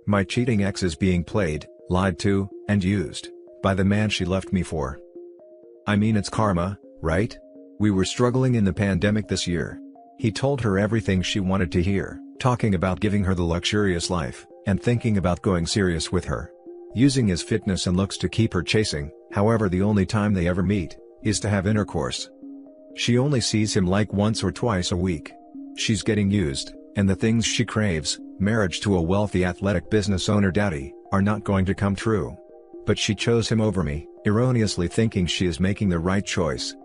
My cheating ex is being played, lied to, and used by the man she left me for. I mean, it's karma, right? We were struggling in the pandemic this year. He told her everything she wanted to hear, talking about giving her the luxurious life, and thinking about going serious with her. Using his fitness and looks to keep her chasing, however the only time they ever meet, is to have intercourse. She only sees him like once or twice a week. She's getting used, and the things she craves, marriage to a wealthy athletic business owner daddy, are not going to come true. But she chose him over me, erroneously thinking she is making the right choice.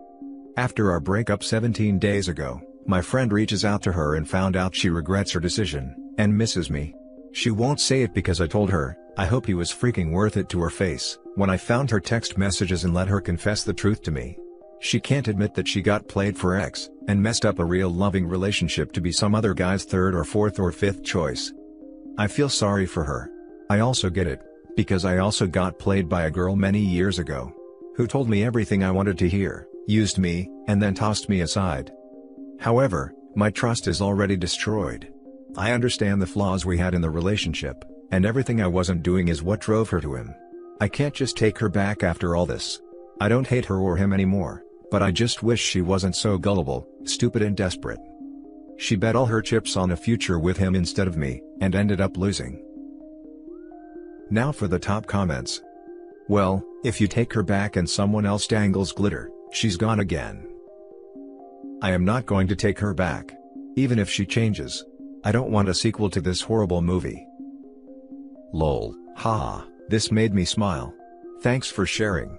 After our breakup 17 days ago, my friend reaches out to her and found out she regrets her decision, and misses me. She won't say it because I told her, I hope he was freaking worth it to her face, when I found her text messages and let her confess the truth to me. She can't admit that she got played for X, and messed up a real loving relationship to be some other guy's third or fourth or fifth choice. I feel sorry for her. I also get it, because I also got played by a girl many years ago, who told me everything I wanted to hear, used me, and then tossed me aside. However, my trust is already destroyed. I understand the flaws we had in the relationship, and everything I wasn't doing is what drove her to him. I can't just take her back after all this. I don't hate her or him anymore, but I just wish she wasn't so gullible, stupid and desperate. She bet all her chips on a future with him instead of me, and ended up losing. Now for the top comments. Well, if you take her back and someone else dangles glitter, she's gone again. I am not going to take her back. Even if she changes. I don't want a sequel to this horrible movie. Lol, haha, this made me smile. Thanks for sharing.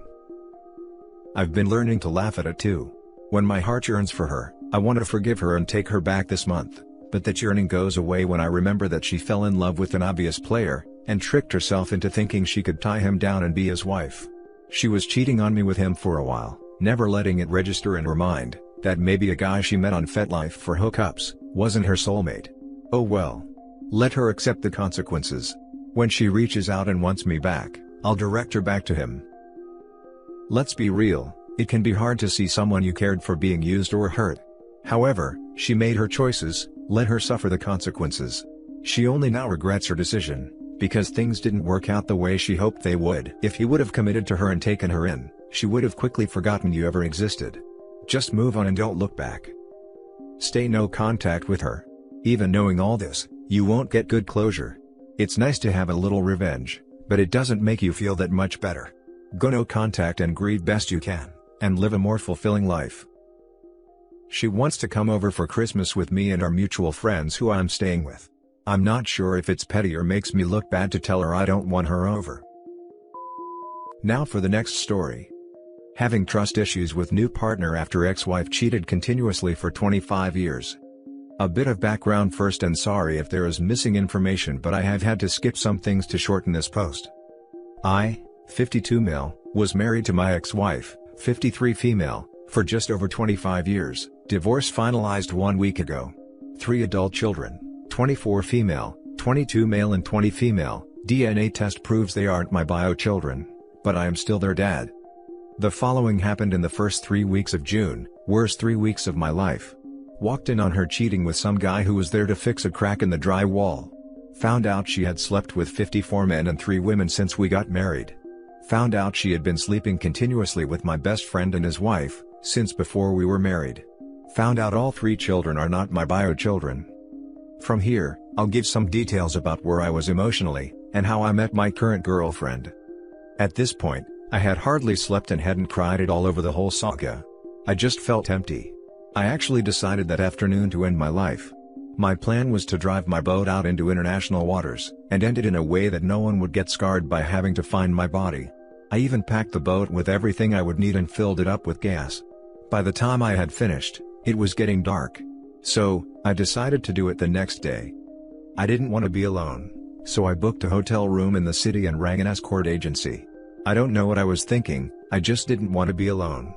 I've been learning to laugh at it too. When my heart yearns for her, I want to forgive her and take her back this month, but that yearning goes away when I remember that she fell in love with an obvious player, and tricked herself into thinking she could tie him down and be his wife. She was cheating on me with him for a while, never letting it register in her mind, that maybe a guy she met on FetLife for hookups, wasn't her soulmate. Oh well. Let her accept the consequences. When she reaches out and wants me back, I'll direct her back to him. Let's be real, it can be hard to see someone you cared for being used or hurt. However, she made her choices, let her suffer the consequences. She only now regrets her decision, because things didn't work out the way she hoped they would. If he would have committed to her and taken her in, she would have quickly forgotten you ever existed. Just move on and don't look back. Stay no contact with her. Even knowing all this, you won't get good closure. It's nice to have a little revenge, but it doesn't make you feel that much better. Go no contact and grieve best you can, and live a more fulfilling life. She wants to come over for Christmas with me and our mutual friends who I'm staying with. I'm not sure if it's petty or makes me look bad to tell her I don't want her over. Now for the next story. Having trust issues with new partner after ex-wife cheated continuously for 25 years. A bit of background first, and sorry if there is missing information, but I have had to skip some things to shorten this post. I, 52 male, was married to my ex-wife, 53 female, for just over 25 years, divorce finalized 1 week ago. 3 adult children, 24 female, 22 male and 20 female, DNA test proves they aren't my bio children, but I am still their dad. The following happened in the first 3 weeks of June, worst 3 weeks of my life. Walked in on her cheating with some guy who was there to fix a crack in the drywall. Found out she had slept with 54 men and 3 women since we got married. Found out she had been sleeping continuously with my best friend and his wife, since before we were married. Found out all 3 children are not my bio children. From here, I'll give some details about where I was emotionally, and how I met my current girlfriend. At this point, I had hardly slept and hadn't cried at all over the whole saga. I just felt empty. I actually decided that afternoon to end my life. My plan was to drive my boat out into international waters, and end it in a way that no one would get scarred by having to find my body. I even packed the boat with everything I would need and filled it up with gas. By the time I had finished, it was getting dark. So, I decided to do it the next day. I didn't want to be alone, so I booked a hotel room in the city and rang an escort agency. I don't know what I was thinking, I just didn't want to be alone.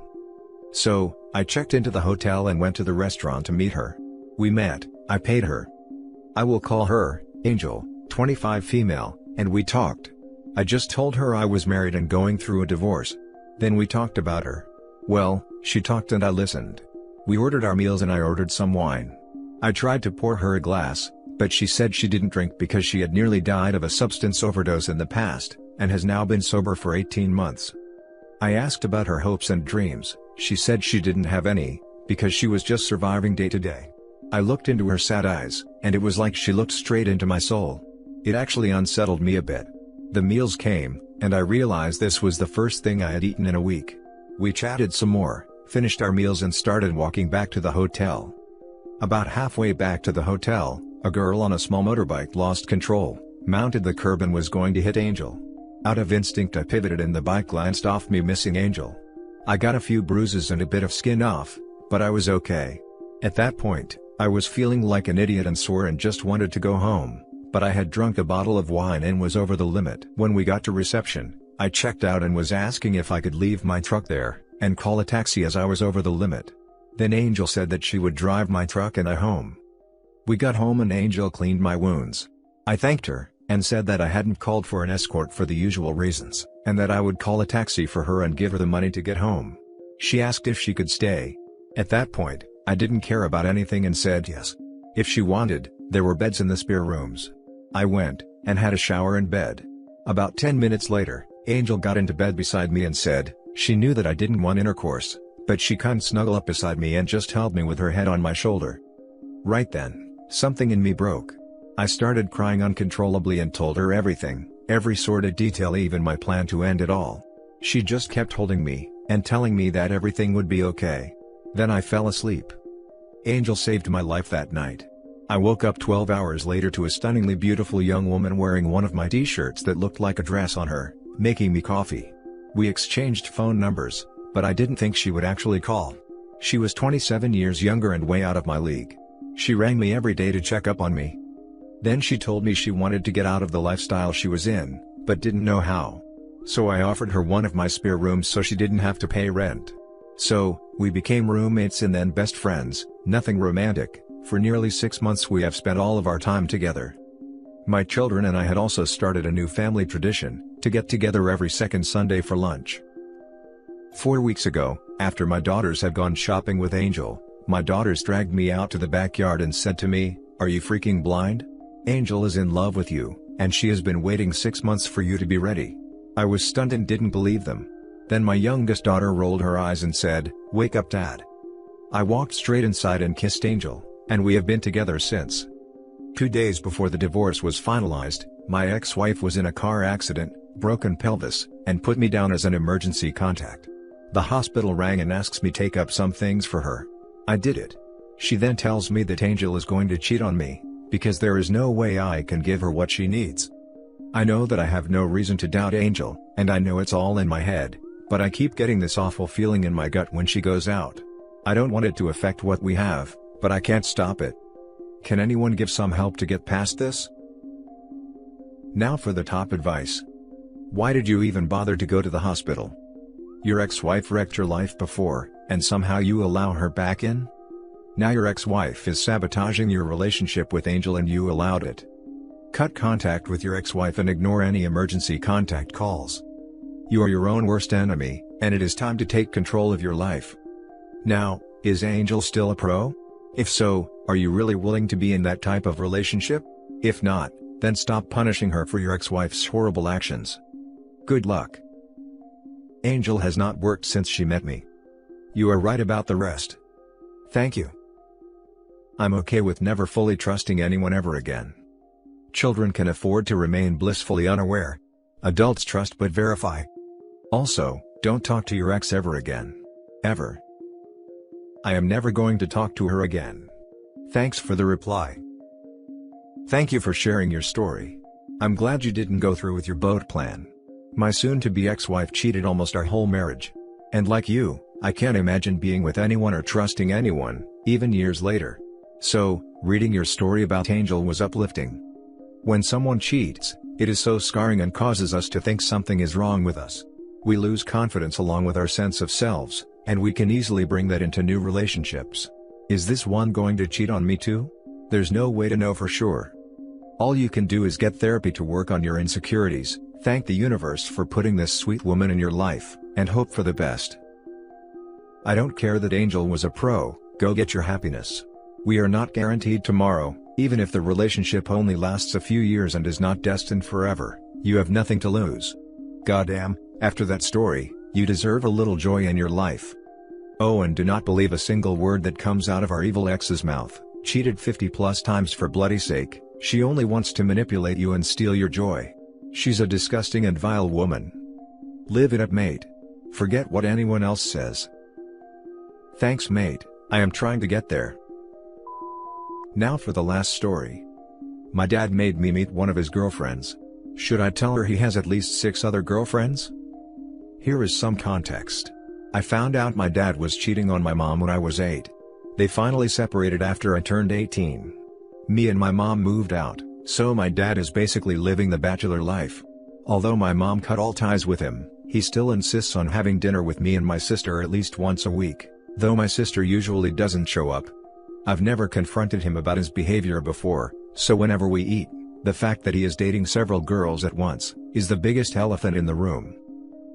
So, I checked into the hotel and went to the restaurant to meet her. We met, I paid her. I will call her, Angel, 25 female, and we talked. I just told her I was married and going through a divorce. Then we talked about her. Well, she talked and I listened. We ordered our meals and I ordered some wine. I tried to pour her a glass, but she said she didn't drink because she had nearly died of a substance overdose in the past, and has now been sober for 18 months. I asked about her hopes and dreams. She said she didn't have any, because she was just surviving day to day. I looked into her sad eyes, and it was like she looked straight into my soul. It actually unsettled me a bit. The meals came, and I realized this was the first thing I had eaten in a week. We chatted some more, finished our meals and started walking back to the hotel. About halfway back to the hotel, a girl on a small motorbike lost control, mounted the curb and was going to hit Angel. Out of instinct I pivoted and the bike glanced off me, missing Angel. I got a few bruises and a bit of skin off, but I was okay. At that point, I was feeling like an idiot and sore and just wanted to go home, but I had drunk a bottle of wine and was over the limit. When we got to reception, I checked out and was asking if I could leave my truck there, and call a taxi as I was over the limit. Then Angel said that she would drive my truck and I home. We got home and Angel cleaned my wounds. I thanked her, and said that I hadn't called for an escort for the usual reasons, and that I would call a taxi for her and give her the money to get home. She asked if she could stay. At that point, I didn't care about anything and said yes. If she wanted, there were beds in the spare rooms. I went, and had a shower in bed. About 10 minutes later, Angel got into bed beside me and said, she knew that I didn't want intercourse, but she couldn't snuggle up beside me and just held me with her head on my shoulder. Right then, something in me broke. I started crying uncontrollably and told her everything, every sordid detail, even my plan to end it all. She just kept holding me, and telling me that everything would be okay. Then I fell asleep. Angel saved my life that night. I woke up 12 hours later to a stunningly beautiful young woman wearing one of my t-shirts that looked like a dress on her, making me coffee. We exchanged phone numbers, but I didn't think she would actually call. She was 27 years younger and way out of my league. She rang me every day to check up on me. Then she told me she wanted to get out of the lifestyle she was in, but didn't know how. So I offered her one of my spare rooms so she didn't have to pay rent. So, we became roommates and then best friends, nothing romantic. For nearly 6 months we have spent all of our time together. My children and I had also started a new family tradition, to get together every second Sunday for lunch. 4 weeks ago, after my daughters had gone shopping with Angel, my daughters dragged me out to the backyard and said to me, "Are you freaking blind? Angel is in love with you, and she has been waiting 6 months for you to be ready." I was stunned and didn't believe them. Then my youngest daughter rolled her eyes and said, "Wake up, Dad." I walked straight inside and kissed Angel, and we have been together since. 2 days before the divorce was finalized, my ex-wife was in a car accident, broken pelvis, and put me down as an emergency contact. The hospital rang and asks me take up some things for her. I did it. She then tells me that Angel is going to cheat on me, because there is no way I can give her what she needs. I know that I have no reason to doubt Angel, and I know it's all in my head, but I keep getting this awful feeling in my gut when she goes out. I don't want it to affect what we have, but I can't stop it. Can anyone give some help to get past this? Now for the top advice. Why did you even bother to go to the hospital? Your ex-wife wrecked your life before, and somehow you allow her back in? Now your ex-wife is sabotaging your relationship with Angel and you allowed it. Cut contact with your ex-wife and ignore any emergency contact calls. You are your own worst enemy, and it is time to take control of your life. Now, is Angel still a pro? If so, are you really willing to be in that type of relationship? If not, then stop punishing her for your ex-wife's horrible actions. Good luck. Angel has not worked since she met me. You are right about the rest. Thank you. I'm okay with never fully trusting anyone ever again. Children can afford to remain blissfully unaware. Adults trust but verify. Also, don't talk to your ex ever again. Ever. I am never going to talk to her again. Thanks for the reply. Thank you for sharing your story. I'm glad you didn't go through with your boat plan. My soon-to-be ex-wife cheated almost our whole marriage. And like you, I can't imagine being with anyone or trusting anyone, even years later. So, reading your story about Angel was uplifting. When someone cheats, it is so scarring and causes us to think something is wrong with us. We lose confidence along with our sense of selves, and we can easily bring that into new relationships. Is this one going to cheat on me too? There's no way to know for sure. All you can do is get therapy to work on your insecurities, thank the universe for putting this sweet woman in your life, and hope for the best. I don't care that Angel was a pro, go get your happiness. We are not guaranteed tomorrow, even if the relationship only lasts a few years and is not destined forever. You have nothing to lose. Goddamn, after that story, you deserve a little joy in your life. Oh, and do not believe a single word that comes out of our evil ex's mouth. Cheated 50+ times for bloody sake, she only wants to manipulate you and steal your joy. She's a disgusting and vile woman. Live it up, mate. Forget what anyone else says. Thanks, mate, I am trying to get there. Now for the last story. My dad made me meet one of his girlfriends. Should I tell her he has at least 6 other girlfriends? Here is some context. I found out my dad was cheating on my mom when I was 8. They finally separated after I turned 18. Me and my mom moved out, so my dad is basically living the bachelor life. Although my mom cut all ties with him, he still insists on having dinner with me and my sister at least once a week, though my sister usually doesn't show up. I've never confronted him about his behavior before, so whenever we eat, the fact that he is dating several girls at once is the biggest elephant in the room.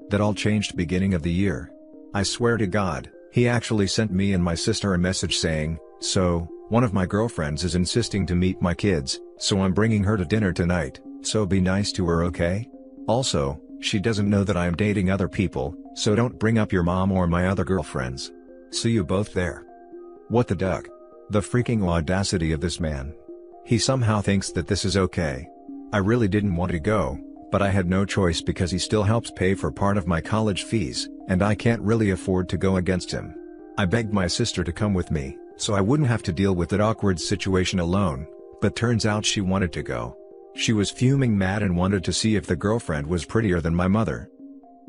That all changed beginning of the year. I swear to God, he actually sent me and my sister a message saying, "So, one of my girlfriends is insisting to meet my kids, so I'm bringing her to dinner tonight, so be nice to her, okay? Also, she doesn't know that I am dating other people, so don't bring up your mom or my other girlfriends. See you both there." What the duck? The freaking audacity of this man. He somehow thinks that this is okay. I really didn't want to go, but I had no choice because he still helps pay for part of my college fees, and I can't really afford to go against him. I begged my sister to come with me, so I wouldn't have to deal with that awkward situation alone, but turns out she wanted to go. She was fuming mad and wanted to see if the girlfriend was prettier than my mother.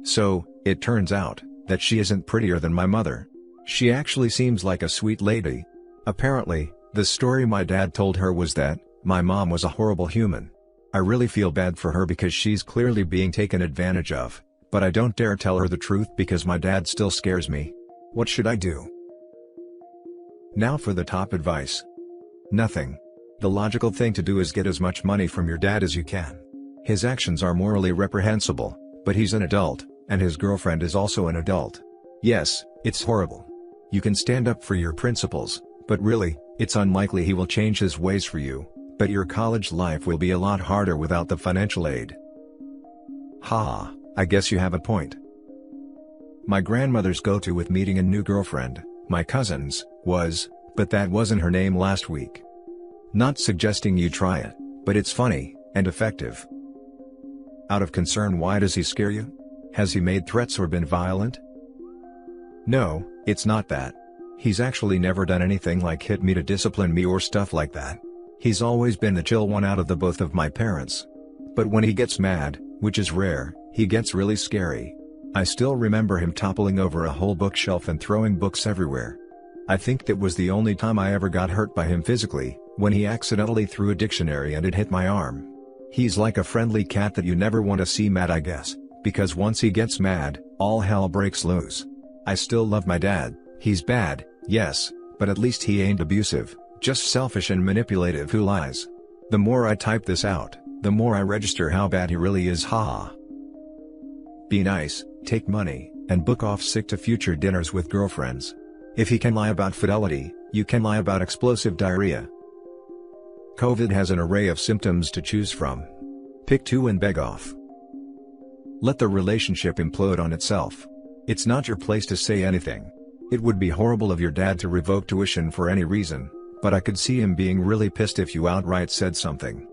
So, it turns out, that she isn't prettier than my mother. She actually seems like a sweet lady. Apparently, the story my dad told her was that, my mom was a horrible human. I really feel bad for her because she's clearly being taken advantage of, but I don't dare tell her the truth because my dad still scares me. What should I do? Now for the top advice. Nothing. The logical thing to do is get as much money from your dad as you can. His actions are morally reprehensible, but he's an adult, and his girlfriend is also an adult. Yes, it's horrible. You can stand up for your principles, but really, it's unlikely he will change his ways for you, but your college life will be a lot harder without the financial aid. Ha, I guess you have a point. My grandmother's go-to with meeting a new girlfriend, my cousin's, was, "But that wasn't her name last week." Not suggesting you try it, but it's funny, and effective. Out of concern, why does he scare you? Has he made threats or been violent? No, it's not that. He's actually never done anything like hit me to discipline me or stuff like that. He's always been the chill one out of the both of my parents. But when he gets mad, which is rare, he gets really scary. I still remember him toppling over a whole bookshelf and throwing books everywhere. I think that was the only time I ever got hurt by him physically, when he accidentally threw a dictionary and it hit my arm. He's like a friendly cat that you never want to see mad, I guess, because once he gets mad, all hell breaks loose. I still love my dad. He's bad, yes, but at least he ain't abusive, just selfish and manipulative who lies. The more I type this out, the more I register how bad he really is, haha. Be nice, take money, and book off sick to future dinners with girlfriends. If he can lie about fidelity, you can lie about explosive diarrhea. COVID has an array of symptoms to choose from. Pick 2 and beg off. Let the relationship implode on itself. It's not your place to say anything. It would be horrible of your dad to revoke tuition for any reason, but I could see him being really pissed if you outright said something.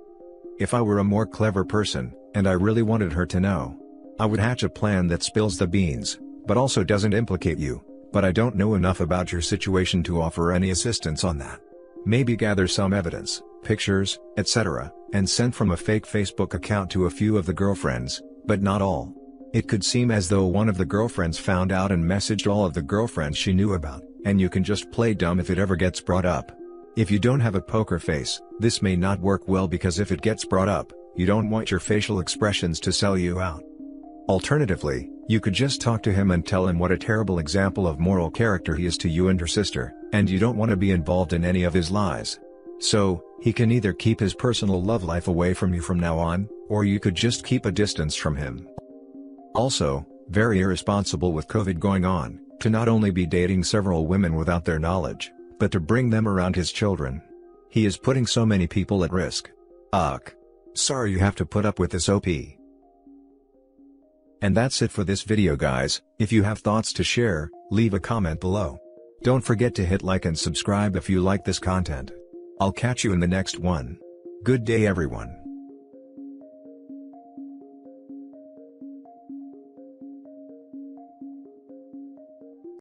If I were a more clever person, and I really wanted her to know, I would hatch a plan that spills the beans, but also doesn't implicate you, but I don't know enough about your situation to offer any assistance on that. Maybe gather some evidence, pictures, etc., and send from a fake Facebook account to a few of the girlfriends, but not all. It could seem as though one of the girlfriends found out and messaged all of the girlfriends she knew about, and you can just play dumb if it ever gets brought up. If you don't have a poker face, this may not work well because if it gets brought up, you don't want your facial expressions to sell you out. Alternatively, you could just talk to him and tell him what a terrible example of moral character he is to you and your sister, and you don't want to be involved in any of his lies. So, he can either keep his personal love life away from you from now on, or you could just keep a distance from him. Also, very irresponsible with COVID going on, to not only be dating several women without their knowledge, but to bring them around his children. He is putting so many people at risk. Ugh. Sorry you have to put up with this OP. And that's it for this video guys. If you have thoughts to share, leave a comment below. Don't forget to hit like and subscribe if you like this content. I'll catch you in the next one. Good day everyone.